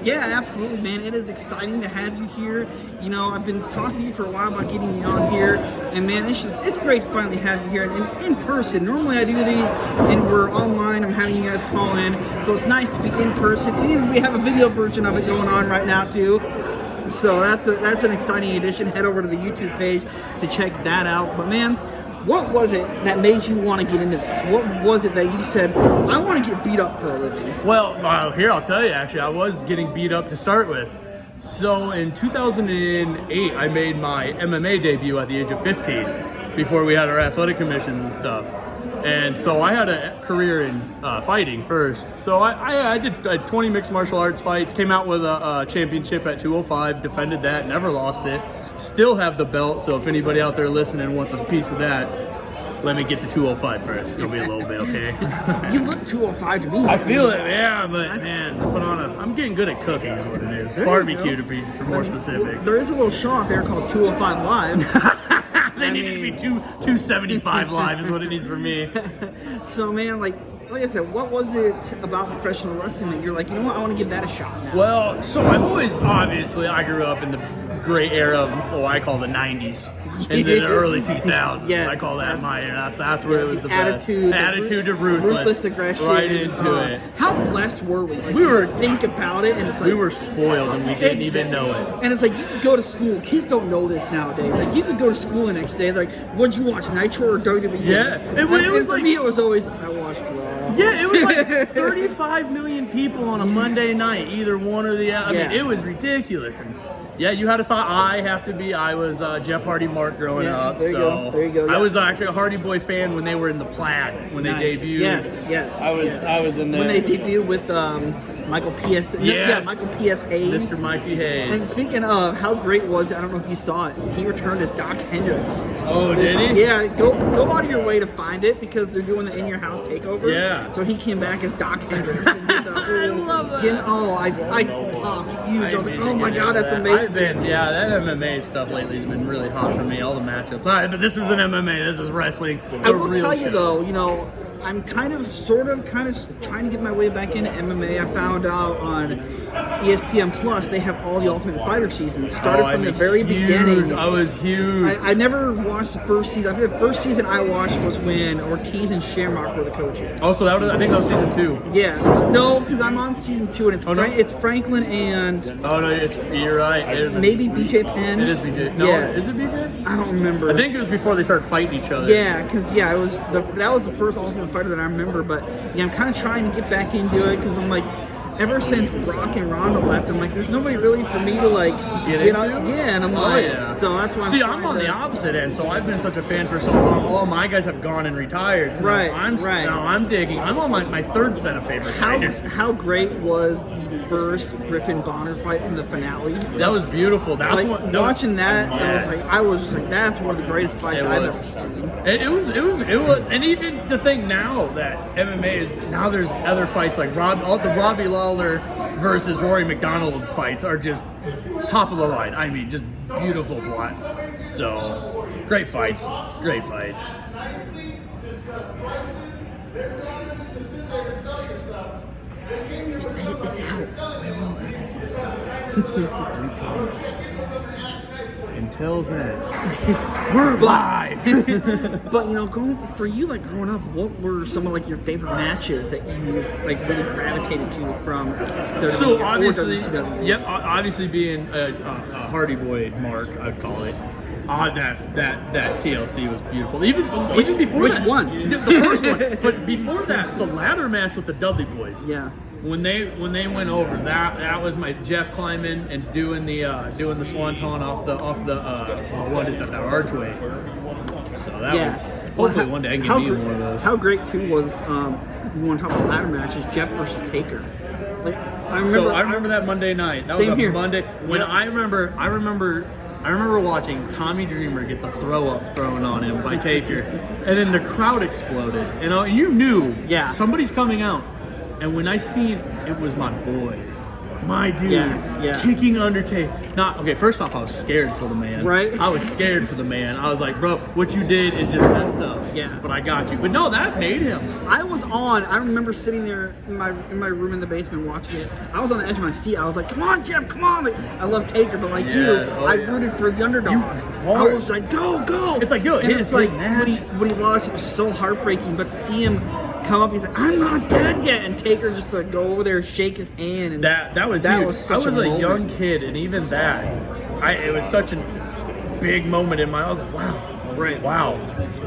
Yeah, absolutely, man. It is exciting to have you here. You know, I've been talking to you for a while about getting you on here, and man, it's great to finally have you here in person. Normally I do these and we're online. I'm having you guys call in, so it's nice to be in person. And even we have a video version of it going on right now too. So that's an exciting addition. Head over to the YouTube page to check that out. But man, what was it that made you want to get into this? What was it that you said, I want to get beat up for a living? Well, here, I'll tell you, actually, I was getting beat up to start with. So in 2008, I made my MMA debut at the age of 15 before we had our athletic commissions and stuff. And so I had a career in fighting first. So I did 20 mixed martial arts fights, came out with a championship at 205, defended that, never lost it. Still have the belt, so if anybody out there listening wants a piece of that, let me get to 205 first. It'll be a little bit, okay? You look 205 to me. I feel it, yeah, but man, I'm getting good at cooking is what it is. Barbecue to be more specific. There is a little show out there called 205 Live. They need to be 275 live is what it needs for me. So man, like I said, what was it about professional wrestling that you're like, you know what, I want to give that a shot now? Well, so I've always, obviously, I grew up in the great era of I call the 90s and then the early 2000s. Yes, I call that my era. That's where it was the attitude, best. Attitude to ruthless aggression. Right into it. How blessed were we? Like, we were, think about it, and it's like we were spoiled and we didn't even know it. And it's like, you could go to school. Kids don't know this nowadays. Like, you could go to school the next day. Like, what'd you watch, Nitro or WWE? Yeah. It was for like, me, it was always, I watched Raw. Yeah, it was like 35 million people on a Monday night, either one or the other. I mean, it was ridiculous. And yeah, you had to say I was Jeff Hardy Mark growing up. There you go. I was actually a Hardy Boy fan when they were in the Plaid, when they debuted. Yes. I was in there. When they debuted with Michael P.S. Yes. Michael P.S. Hayes. Mr. Mikey Hayes. And speaking of, how great was it? I don't know if you saw it. He returned as Doc Hendricks. Oh, did he? Yeah, go out of your way to find it because they're doing the In Your House takeover. Yeah. So he came back as Doc Hendricks. And did the whole, I love that. I popped huge. I was like, oh my God, that's amazing. That MMA stuff lately has been really hot for me. All the matchups. All right, but this isn't MMA. This is wrestling. I will tell you though, you know, I'm kind of trying to get my way back into MMA. I found out on ESPN Plus they have all the Ultimate Fighter seasons. Started from the very beginning. I was huge. I never watched the first season. I think the first season I watched was when Ortiz and Shamrock were the coaches. Oh, so I think that was season 2. Yes. No, because I'm on season 2 and it's Franklin and... Oh, no, you're right. Maybe BJ Penn. It is BJ. No, is it BJ? I don't remember. I think it was before they started fighting each other. Yeah, because that was the first Ultimate Fighter that I remember. But yeah, I'm kind of trying to get back into it because I'm like, ever since Brock and Ronda left, I'm like, there's nobody really for me to like get into. Yeah, and I'm so that's why. See, I'm on the opposite end. So I've been such a fan for so long. All my guys have gone and retired. So right. Now I'm digging. I'm on my third set of favorite fighters. How great was the first Griffin Bonner fight from the finale? That was beautiful. Watching that, I was just like, that's one of the greatest fights I've ever seen. It was, and even to think now that MMA is there's other fights like the Robbie Lawler versus Rory McDonald fights are just top of the line. I mean, just beautiful plot. So great fights. Edit this out. We will edit this out. We promise. Until then, we're live. But you know, growing up, what were some of like your favorite matches that you like really gravitated to from WWE? So obviously being a Hardy Boy Mark, I'd call it. That TLC was beautiful. Even before which that, one? The first one. But before that, the ladder match with the Dudley Boys. Yeah. When they went over, that was my Jeff climbing and doing the swanton off the what is that archway. So that was hopefully one day I can get me one of those. How great too was you want to talk about ladder matches, Jeff versus Taker. Like I remember that Monday night. That was a Monday when I remember watching Tommy Dreamer get the throw up thrown on him by Taker, and then the crowd exploded. You knew somebody's coming out. And when I seen it was my boy, my dude, Yeah. kicking Undertaker. First off, I was scared for the man. Right. I was scared for the man. I was like, bro, what you did is just messed up. Yeah. But I got you. But no, that made him. I remember sitting there in my room in the basement watching it. I was on the edge of my seat. I was like, come on, Jeff, come on. Like, I love Taker, but like I rooted for the underdog. I was like, go. It's like, go. And it's like, when he lost, it was so heartbreaking. But to see him come up, he's like, I'm not dead yet. And Taker just like go over there, shake his hand. And that was huge. I was a young kid, and even that, it was such a big moment in my life. I was like, wow. Right. Wow.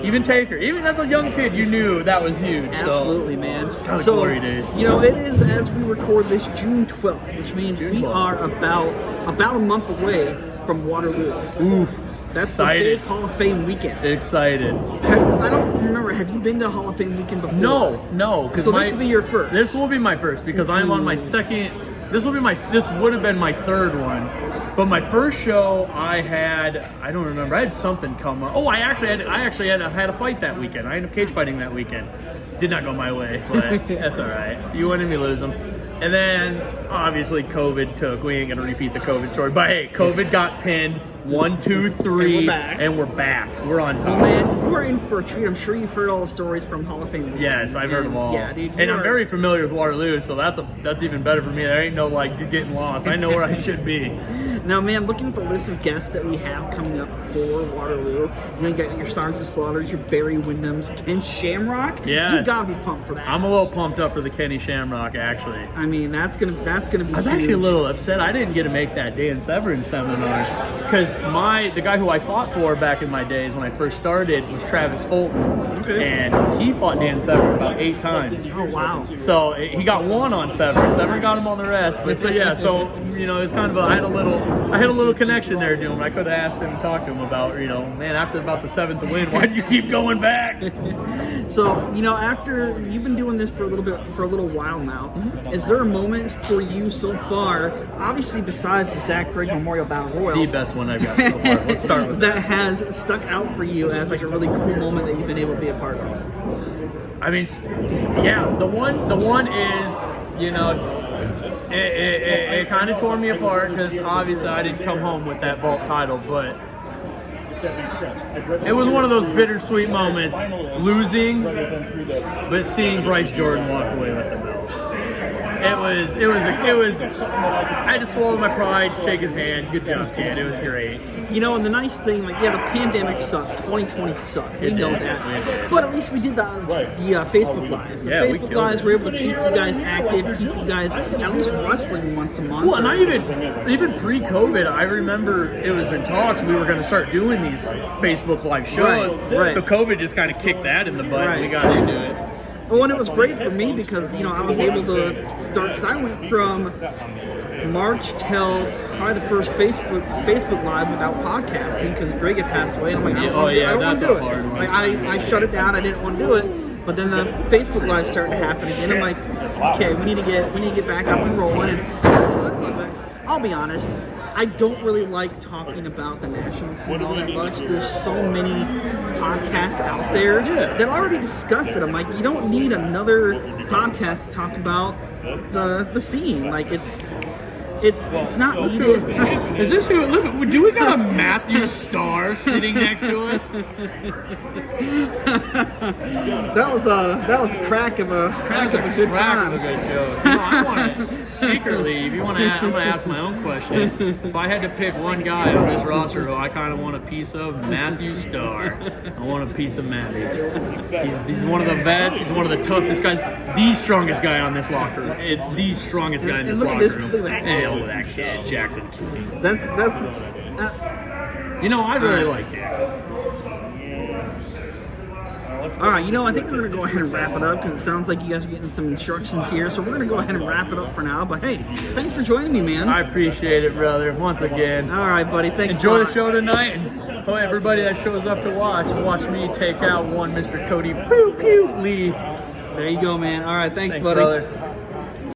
Even Taker, even as a young kid, you knew that was huge. Absolutely, man. So, glory days. It is, as we record this, June 12th, which means we are about a month away from Waterloo. Oof. That's excited. The big Hall of Fame weekend. Excited. I don't remember. Have you been to Hall of Fame weekend before? No. So this will be your first. This will be my first because I'm on my second. This would have been my third one. But my first show, I don't remember. I had something come up. Oh, I actually had a fight that weekend. I ended up cage fighting that weekend. Did not go my way, but that's all right. You wanted me to lose them. And then, obviously, COVID took. We ain't going to repeat the COVID story. But, hey, COVID got pinned. 1, 2, 3. And we're back. We're on top. Well, man, you are in for a treat. I'm sure you've heard all the stories from Hall of Fame. Yes, I've heard them all. Yeah, dude. And I'm very familiar with Waterloo, so that's even better for me. There ain't no, getting lost. I know where I should be. Now, man, looking at the list of guests that we have coming up for Waterloo, you got your Sergeant Slaughters, your Barry Windhams, Ken Shamrock. Yes. You gotta be pumped for that. I'm a little pumped up for the Kenny Shamrock, actually. I mean, that's gonna be. I was actually a little upset I didn't get to make that Dan Severn seminar because the guy who I fought for back in my days when I first started was Travis Fulton, and he fought Dan Severn about 8 times. Oh wow! So he got 1 on Severn. Severn got him on the rest. But it's kind of I had a little connection there to him. I could have asked him and talked to him about man, after about the 7th win, why'd you keep going back? So after you've been doing this for a little while now, is there a moment for you so far? Obviously, besides the Zach Grigg Memorial Battle Royal, the best one I've got so far. Let's start with that has stuck out for you as like a really cool moment that you've been able to be a part of. I mean, yeah, the one is it kind of tore me apart because obviously I didn't come home with that vault title, but it was one of those bittersweet moments, losing, but seeing Bryce Jordan walk away with the belt. It was. I had to swallow my pride, shake his hand. Good job, kid. It was great. And the nice thing, the pandemic sucked. 2020 sucked. We know that. But at least we did the Facebook Lives. The Facebook Lives were able to keep you guys active, keep you guys at least wrestling once a month. Well, and I even pre-COVID, I remember it was in talks. We were going to start doing these Facebook Live shows. Right. So COVID just kind of kicked that in the butt. And we got into it. Well, and it was great for me because, I was able to start, because I went from March till probably the first Facebook Live without podcasting because Greg had passed away. And I'm like, I don't want to do it. Like, I shut it down. I didn't want to do it. But then the Facebook Live started happening again. I'm like, okay, we need to get back up and rolling. And that's what I love. I'll be honest. I don't really like talking about the national scene all that much. There's so many podcasts out there that already discuss it. I'm like, you don't need another podcast to talk about the scene. Like it's not needed. Is this who? Look, do we got a Matthew Starr sitting next to us? That was a crack of a good time. Of a good joke. I want to secretly. If you want to, I'm going to ask my own question. If I had to pick one guy on this roster who I kind of want a piece of, Matthew Starr. I want a piece of Matty. He's one of the vets. He's one of the toughest guys. The strongest guy on this locker room. The strongest guy in this locker room. That kid, Jackson King. I really like Jackson. All right, I think we're going to go ahead and wrap it up because it sounds like you guys are getting some instructions here. So we're going to go ahead and wrap it up for now. But hey, thanks for joining me, man. I appreciate it, brother. Once again. All right, buddy. Thanks. Enjoy the show tonight. And everybody that shows up to watch me take out one Mr. Cody Pew Pew Lee. There you go, man. All right, thanks buddy. Brother.